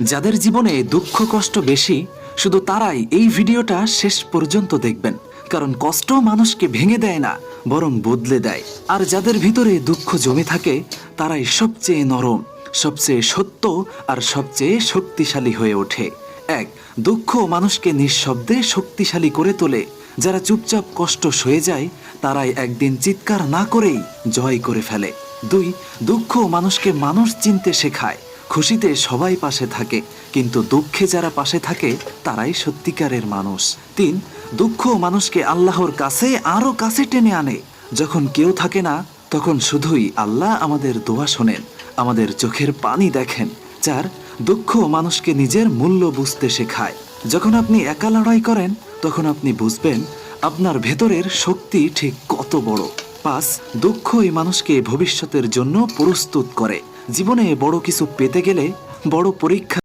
যাদের জীবনে দুঃখ কষ্ট বেশি, শুধু তারাই এই ভিডিওটা শেষ পর্যন্ত দেখবেন, কারণ কষ্ট মানুষকে ভেঙে দেয় না, বরং বদলে দেয়। আর যাদের ভিতরে দুঃখ জমে থাকে, তারাই সবচেয়ে নরম, সবচেয়ে সত্য আর সবচেয়ে শক্তিশালী হয়ে ওঠে। এক, দুঃখ মানুষকে নিঃশব্দে শক্তিশালী করে তোলে। যারা চুপচাপ কষ্ট সয়ে যায়, তারাই একদিন চিৎকার না করেই জয় করে ফেলে। দুই, দুঃখ মানুষকে মানুষ চিনতে শেখায়। খুশিতে সবাই পাশে থাকে, কিন্তু দুঃখে যারা পাশে থাকে তারাই সত্যিকারের মানুষ। তিন, দুঃখ মানুষকে আল্লাহর কাছে আরো কাছে টেনে আনে। যখন কেউ থাকে না, তখন শুধুই আল্লাহ আমাদের দোয়া শোনেন, আমাদের চোখের পানি দেখেন। চার, দুঃখ মানুষকে নিজের মূল্য বুঝতে শেখায়। যখন আপনি একা লড়াই করেন, তখন আপনি বুঝবেন আপনার ভেতরের শক্তি ঠিক কত বড়। পাঁচ, দুঃখই মানুষকে ভবিষ্যতের জন্য প্রস্তুত করে। জীবনে বড় কিছু পেতে গেলে বড় পরীক্ষা